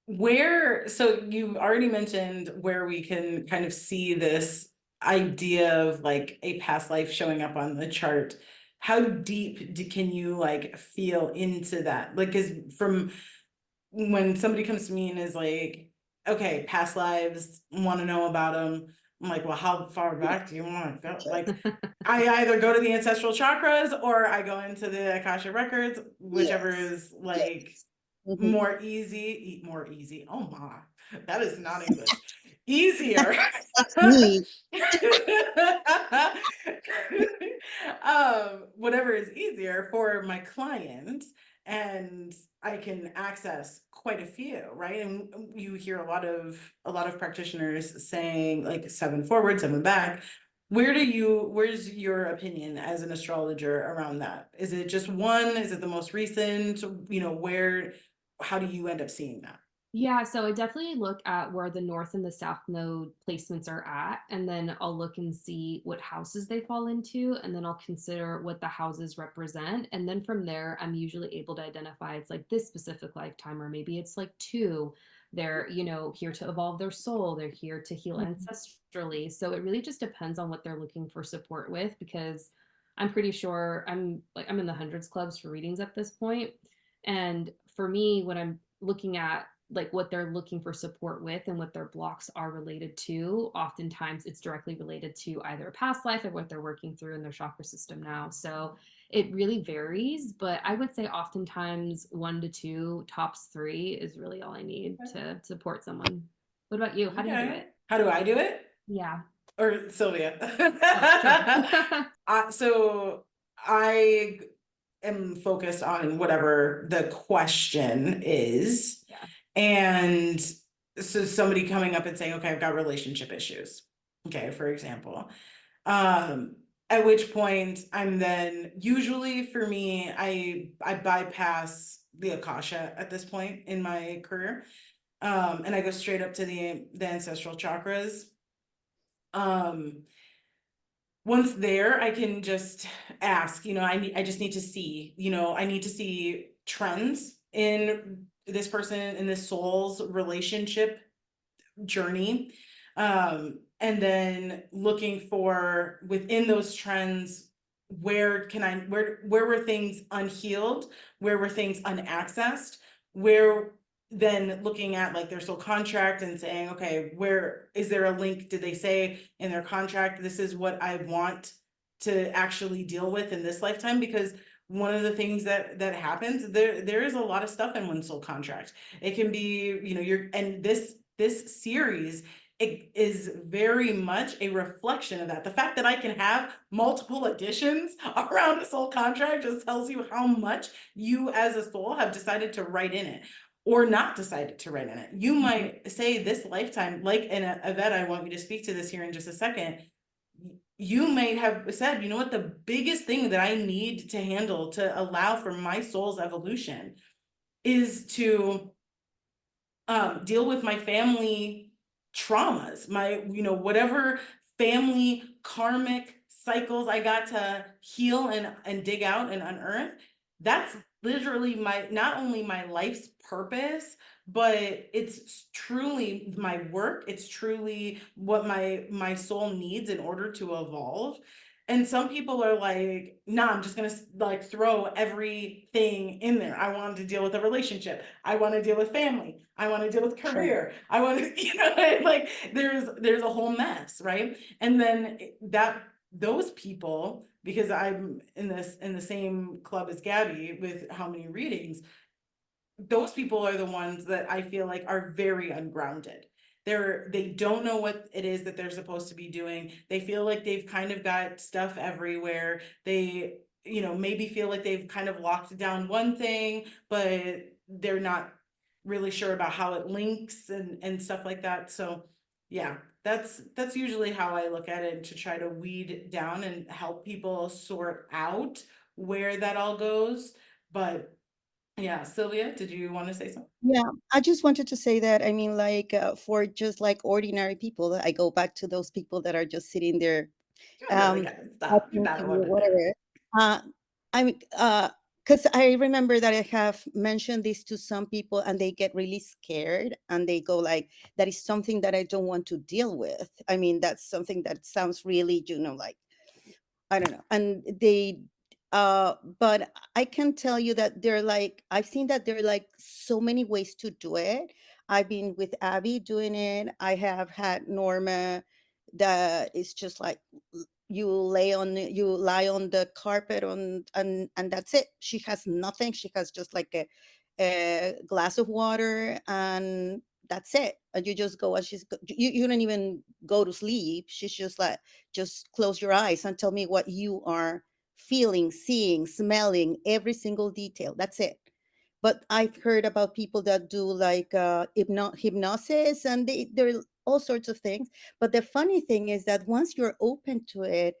So you already mentioned where we can kind of see this idea of like a past life showing up on the chart. How deep can you like feel into that? Like, cause from when somebody comes to me and is like, okay, past lives, want to know about them. I'm like, well, how far back do you want to go? Like, I either go to the ancestral chakras or I go into the Akasha records, whichever Yes. is like Yes. Mhm. more easy, more easy. Oh my, that is not English. Easier. That's me. Whatever is easier for my clients, and I can access quite a few, right? And you hear a lot of practitioners saying like seven forward, seven back. Where's your opinion as an astrologer around that? Is it just one? Is it the most recent? How do you end up seeing that? Yeah, so I definitely look at where the north and the south node placements are at, and then I'll look and see what houses they fall into, and then I'll consider what the houses represent. And then from there, I'm usually able to identify it's like this specific lifetime, or maybe it's like two. They're, here to evolve their soul, they're here to heal Mhm. ancestrally. So it really just depends on what they're looking for support with, because I'm pretty sure I'm in the hundreds clubs for readings at this point. And for me, when I'm looking at like what they're looking for support with and what their blocks are related to, oftentimes it's directly related to either a past life or what they're working through in their chakra system now. So it really varies, but I would say oftentimes one to two, tops three is really all I need to support someone. What about you? How do you do Okay. it? How do I do it? Yeah. Or Sylvia? Oh, sure. So I am focused on whatever the question is. Yeah. And so somebody coming up and saying, okay, I've got relationship issues. Okay, for example. Um, at which point I'm then usually for me, I bypass the Akasha at this point in my career. And I go straight up to the ancestral chakras. Um, Once there, I can just ask, I just need to see, I need to see trends in this person, in this soul's relationship journey. And then looking for within those trends, where were things unhealed? Where were things unaccessed? Where then looking at like their soul contract and saying, okay, where is there a link? Did they say in their contract, this is what I want to actually deal with in this lifetime? Because one of the things that happens, there is a lot of stuff in one soul contract. It can be, and this series, it is very much a reflection of that. The fact that I can have multiple editions around a soul contract just tells you how much you as a soul have decided to write in it or not decided to write in it. You Mhm. might say this lifetime, like in Yvette, I want you to speak to this here in just a second. You may have said, you know what, the biggest thing that I need to handle to allow for my soul's evolution is to deal with my family traumas, my, whatever family karmic cycles I got to heal and dig out and unearth. That's literally not only my life's purpose, but it's truly my work. It's truly what my soul needs in order to evolve. And some people are like, nah, I'm just gonna like throw everything in there. I wanted to deal with a relationship. I want to deal with family. I want to deal with Sure. career. I want to, like there's a whole mess, right? And then those people, because I'm in the same club as Gabby with how many readings, those people are the ones that I feel like are very ungrounded. They don't know what it is that they're supposed to be doing. They feel like they've kind of got stuff everywhere. They, maybe feel like they've kind of locked down one thing, but they're not really sure about how it links and stuff like that. So yeah, that's usually how I look at it, to try to weed down and help people sort out where that all goes. But yeah, Sylvia, did you want to say something? Yeah, I just wanted to say that, I mean, like, for just like ordinary people, I go back to those people that are just sitting there, You really um, gotta stop. You're talking not to you or ordinary. whatever. Uh, I'm, because I remember that I have mentioned this to some people and they get really scared and they go like, that is something that I don't want to deal with. I mean, that's something that sounds really, like, I don't know. And they, but I can tell you that they're like, I've seen that there are like so many ways to do it. I've been with Abby doing it. I have had Norma that is just like you lie on the carpet and that's it. She has nothing. She has just like a glass of water and that's it. And you just go and you don't even go to sleep. She's just like, just close your eyes and tell me what you are feeling, seeing, smelling, every single detail. That's it. But I've heard about people that do like hypnosis and there are all sorts of things. But the funny thing is that once you're open to it,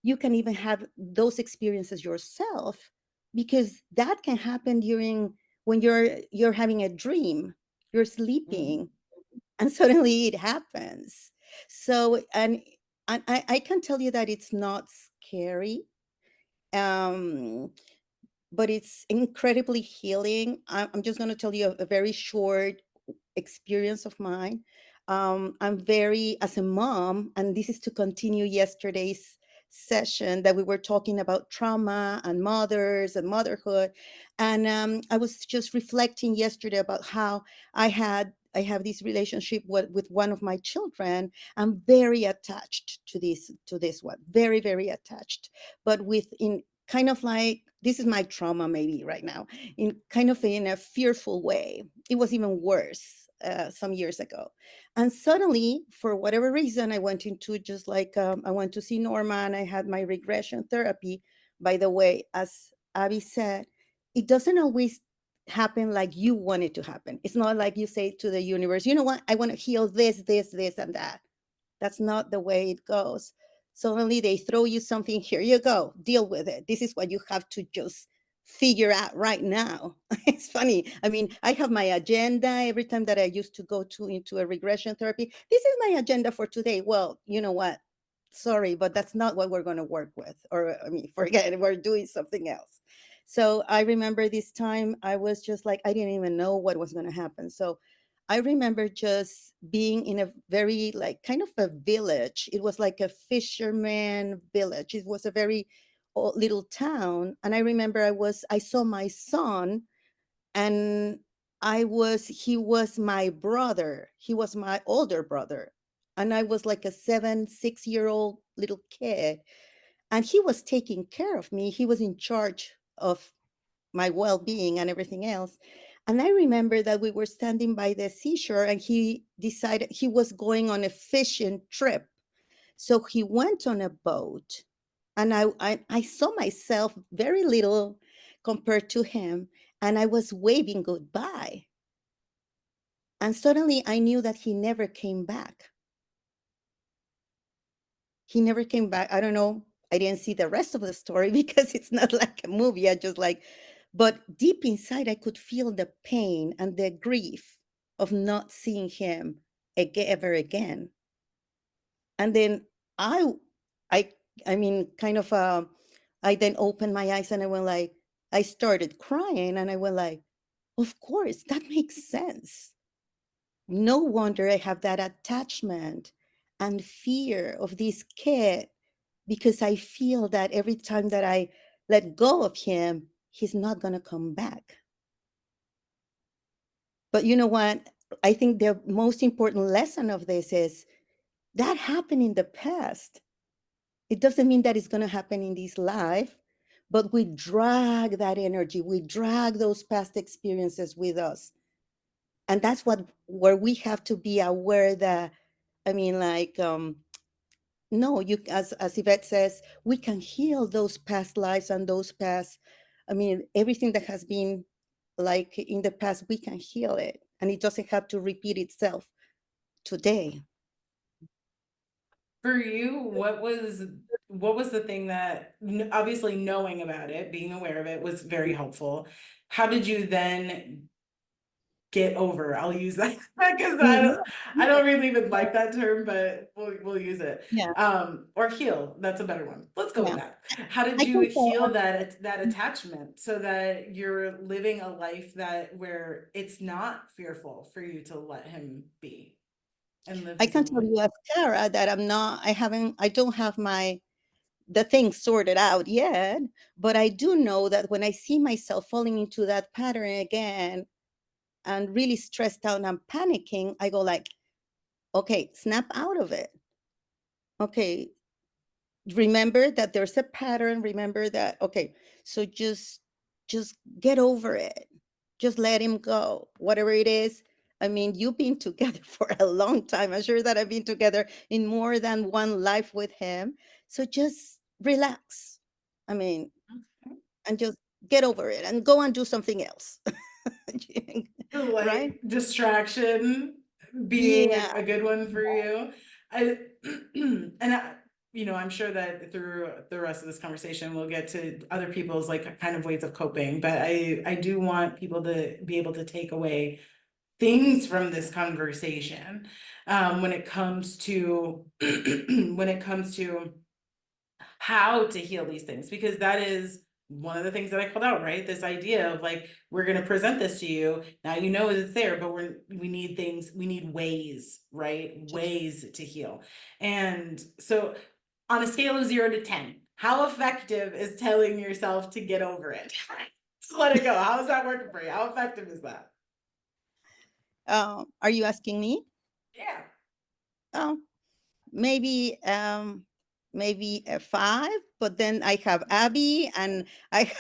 you can even have those experiences yourself, because that can happen during when you're having a dream, you're sleeping, and suddenly it happens. So, and I can tell you that it's not scary. Um, but it's incredibly healing. I'm just going to tell you a very short experience of mine. I'm very, as a mom, and this is to continue yesterday's session that we were talking about trauma and mothers and motherhood. And I was just reflecting yesterday about how I have this relationship with one of my children. I'm very attached to this one, very, very attached, but within kind of like, this is my trauma maybe right now, in kind of in a fearful way. It was even worse some years ago. And suddenly, for whatever reason, I went into just like, I went to see Norma and I had my regression therapy. By the way, as Abby said, it doesn't always happen like you want it to happen. It's not like you say to the universe, you know what, I want to heal this, and that. That's not the way it goes. Suddenly they throw you something, here you go, deal with it. This is what you have to just figure out right now. It's funny. I mean, I have my agenda every time that I used to go into a regression therapy. This is my agenda for today. Well, you know what? Sorry, but that's not what we're going to work with. Or, I mean, forget it. We're doing something else. So I remember this time I was just like, I didn't even know what was going to happen. So I remember just being in a very like kind of a village. It was like a fisherman village. It was a very little town. And I remember I saw my son, and he was my brother. He was my older brother. And I was like a 6-year old little kid. And he was taking care of me. He was in charge of my well-being and everything else. And I remember that we were standing by the seashore and he decided he was going on a fishing trip. So he went on a boat, and I saw myself very little compared to him, and I was waving goodbye. And suddenly I knew that he never came back. He never came back. I don't know. I didn't see the rest of the story because it's not like a movie. I just like, but deep inside, I could feel the pain and the grief of not seeing him again, ever again. And then I, I, I mean, kind of, I then opened my eyes and I went like, I started crying and I went like, of course, that makes sense. No wonder I have that attachment and fear of this kid, because I feel that every time that I let go of him, he's not going to come back. But you know what? I think the most important lesson of this is that happened in the past. It doesn't mean that it's going to happen in this life, but we drag that energy, we drag those past experiences with us. And that's where we have to be aware that, I mean, like, no, you, as Yvette says, we can heal those past lives and those past, I mean, everything that has been like in the past, we can heal it. And it doesn't have to repeat itself today. For you, what was the thing that obviously knowing about it, being aware of it was very helpful. How did you then get over. I'll use that because Mhm. I don't really even like that term, but we'll use it. Yeah, Or heal. That's a better one. Let's go with yeah. that. How did I you can heal tell. that attachment so that you're living a life that where it's not fearful for you to let him be and live I his can own tell life? you as Kara that I don't have the things sorted out yet, but I do know that when I see myself falling into that pattern again and really stressed out and panicking, I go like, okay, snap out of it. Okay, remember that there's a pattern. Remember that, okay, so just get over it. Just let him go, whatever it is. I mean, you've been together for a long time. I'm sure that I've been together in more than one life with him. So just relax. I mean, and just get over it and go and do something else. Right? Like distraction being Yeah. a good one for you. I and I'm sure that through the rest of this conversation we'll get to other people's like kind of ways of coping, but I do want people to be able to take away things from this conversation when it comes to when it comes to how to heal these things, because that is one of the things that I called out, right? This idea of like, we're going to present this to you. Now you know it's there, but we need things, we need ways, right? Ways to heal. And so on a scale of 0 to 10, how effective is telling yourself to get over it? Just let it go. How is that working for you? How effective is that? Are you asking me? Yeah. Oh, maybe maybe a 5, but then I have Abby and I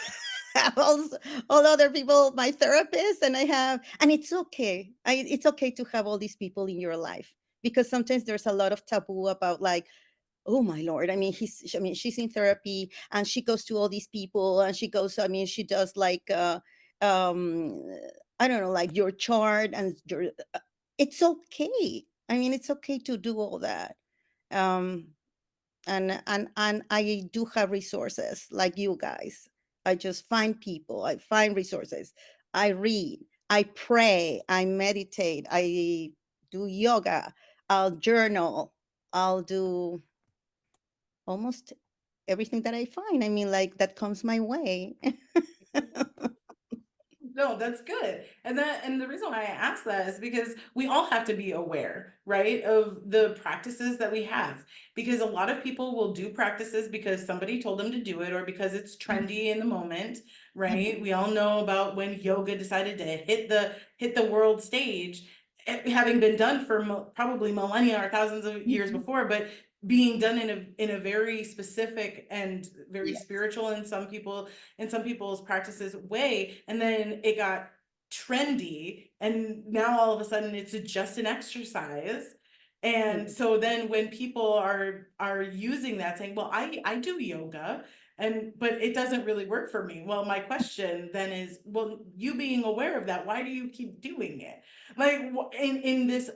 have all other people, my therapist, and and it's okay. It's okay to have all these people in your life, because sometimes there's a lot of taboo about like, oh my lord, I mean she's in therapy and she goes to all these people and she does like um I don't know, like your chart and your it's okay. I mean, it's okay to do all that. um and I do have resources like you guys. I just find people, I find resources, I read, I pray, I meditate, I do yoga, I'll journal, I'll do almost everything that I find. I mean, like that comes my way. No, that's good. And the reason why I ask that is because we all have to be aware, right, of the practices that we have. Because a lot of people will do practices because somebody told them to do it or because it's trendy in the moment, right? We all know about when yoga decided to hit the world stage, having been done for probably millennia or thousands of years Mhm. before, but being done in a very specific and very Yes. spiritual in some people's practices way, and then it got trendy and now all of a sudden it's just an exercise. And Yes. so then when people are using that saying, well, I do yoga and but it doesn't really work for me, well, my question then is, well, you being aware of that, why do you keep doing it? Like in this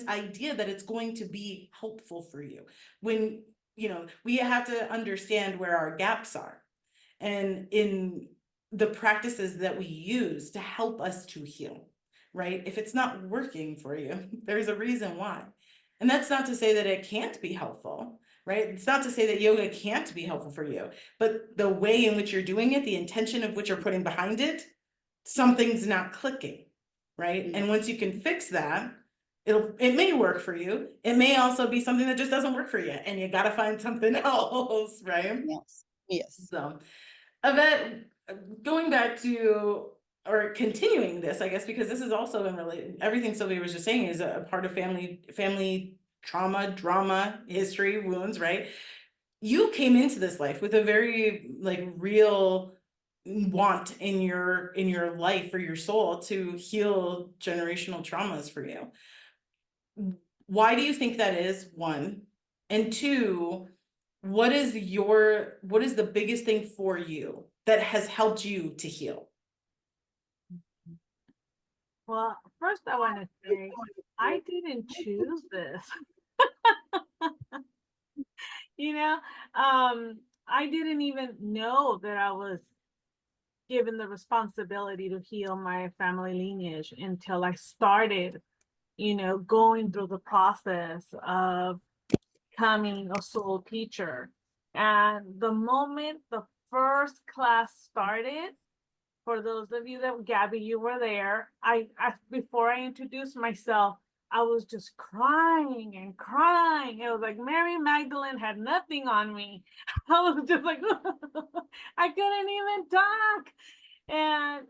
idea that it's going to be helpful for you, when we have to understand where our gaps are and in the practices that we use to help us to heal, right? If it's not working for you, there's a reason why. And that's not to say that it can't be helpful, right? It's not to say that yoga can't be helpful for you, but the way in which you're doing it, the intention of which you're putting behind it, something's not clicking, right? And Yes. once you can fix that, it may work for you. It may also be something that just doesn't work for you, and you got to find something else, right? Yes. Yes. So Yvette, going back to or continuing this, I guess, because this is also in relation, everything Sylvia was just saying is a part of family trauma, drama, history, wounds, right? You came into this life with a very like real want in your life for your soul to heal generational traumas for you. Why do you think that is, one? And two, what is the biggest thing for you that has helped you to heal? Well, first I want to say I didn't choose this. You know, I didn't even know that I was given the responsibility to heal my family lineage until I started, going through the process of becoming a soul teacher. And the moment the first class started, for those of you that, Gabby, you were there, I before I introduced myself, I was just crying and crying. It was like Mary Magdalene had nothing on me. I was just like, I couldn't even talk. And,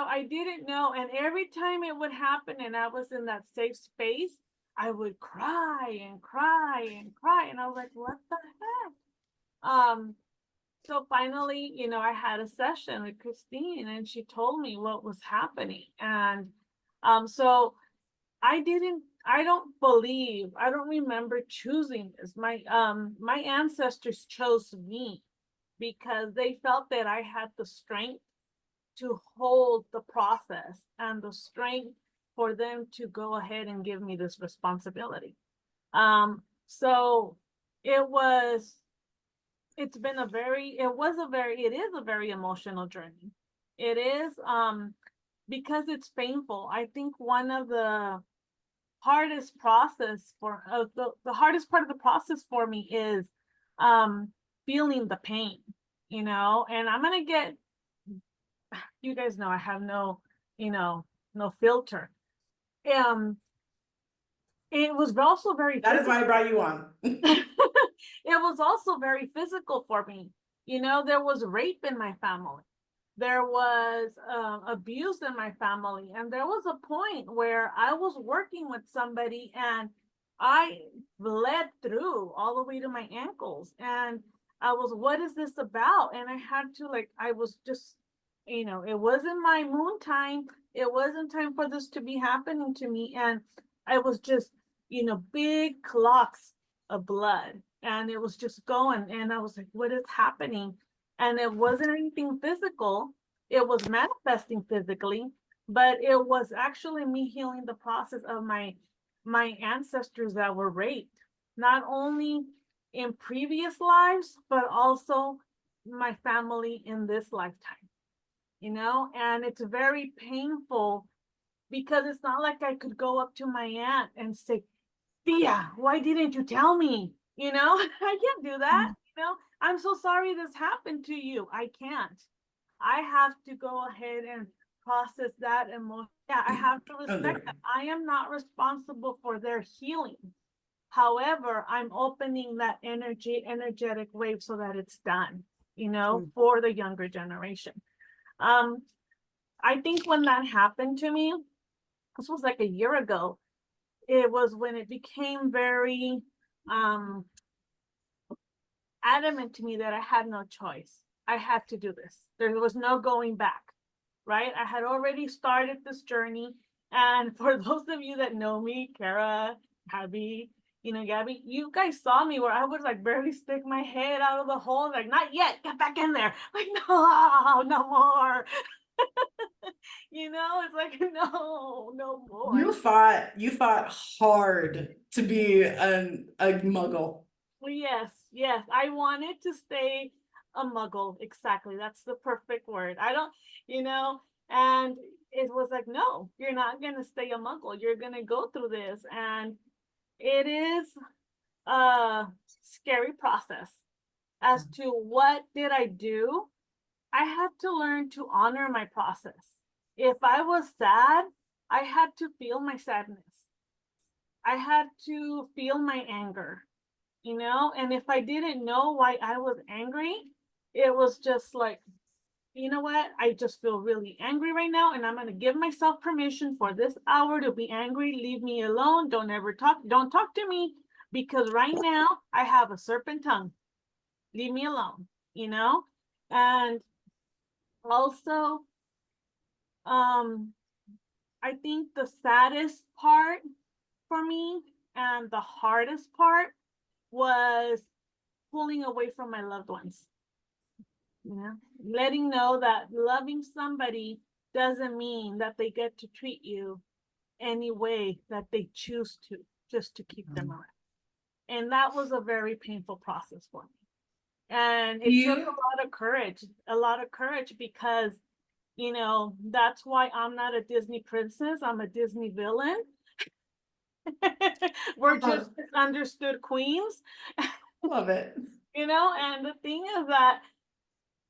I didn't know. And every time it would happen and I was in that safe space, I would cry and cry and cry. And I was like, what the heck? So finally, I had a session with Christine and she told me what was happening. And so I don't remember choosing this. My ancestors chose me because they felt that I had the strength to hold the process and the strength for them to go ahead and give me this responsibility. So it is a very emotional journey. It is, because it's painful. I think one of the hardest the hardest part of the process for me is feeling the pain, and I'm gonna get, you guys know I have no filter. It was also very That is why I brought you on. it was also very physical for me. There was rape in my family. There was abuse in my family. And there was a point where I was working with somebody and I bled through all the way to my ankles. And I was, what is this about? And I had to, I was just, it wasn't my moon time. It wasn't time for this to be happening to me. And I was just, big clots of blood. And it was just going. And I was like, what is happening? And it wasn't anything physical. It was manifesting physically, but it was actually me healing the process of my ancestors that were raped, not only in previous lives, but also my family in this lifetime, and it's very painful because it's not like I could go up to my aunt and say, Thea, why didn't you tell me? I can't do that. I'm so sorry this happened to you. I can't. I have to go ahead and process that emotion. Yeah, I have to respect that. I am not responsible for their healing. However, I'm opening that energetic wave so that it's done, for the younger generation. I think when that happened to me, this was like a year ago, it was when it became very adamant to me that I had no choice. I had to do this. There was no going back, right? I had already started this journey. And for those of you that know me, Kara, Gabby, Gabby, you guys saw me where I would barely stick my head out of the hole, not yet, get back in there. No more. It's no more. You fought hard to be a muggle. Yes. I wanted to stay a muggle. Exactly. That's the perfect word. I don't, and it was no, you're not going to stay a muggle. You're going to go through this. And it is a scary process as to what did I do. I had to learn to honor my process. If I was sad, I had to feel my sadness. I had to feel my anger. And if I didn't know why I was angry, it was just you know what? I just feel really angry right now, and I'm going to give myself permission for this hour to be angry. Leave me alone. Don't talk to me, because right now I have a serpent tongue. Leave me alone, And also, I think the saddest part for me and the hardest part was pulling away from my loved ones. Letting know that loving somebody doesn't mean that they get to treat you any way that they choose to, just to keep them around. And that was a very painful process for me. And it took a lot of courage, because You know, that's why I'm not a Disney princess. I'm a Disney villain. We're just misunderstood queens, Love it. you know? And the thing is that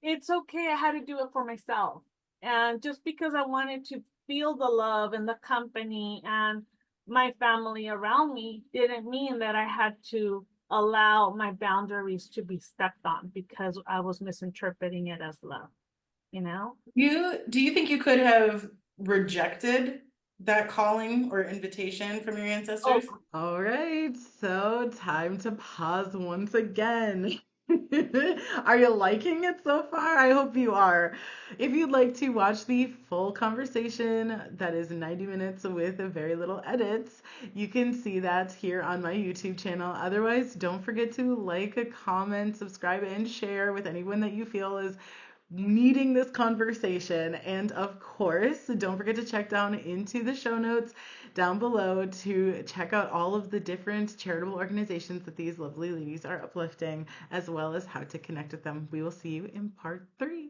it's okay. I had to do it for myself. And just because I wanted to feel the love and the company and my family around me didn't mean that I had to allow my boundaries to be stepped on because I was misinterpreting it as love, you know? Do you think you could have rejected that calling or invitation from your ancestors? All right, so time to pause once again. Are you liking it so far? I hope you are. If you'd like to watch the full conversation, that is 90 minutes with very little edits, you can see that here on my YouTube channel. Otherwise, don't forget to like, comment, subscribe, and share with anyone that you feel is needing this conversation. And of course, don't forget to check down into the show notes down below to check out all of the different charitable organizations that these lovely ladies are uplifting, as well as how to connect with them. We will see you in part 3.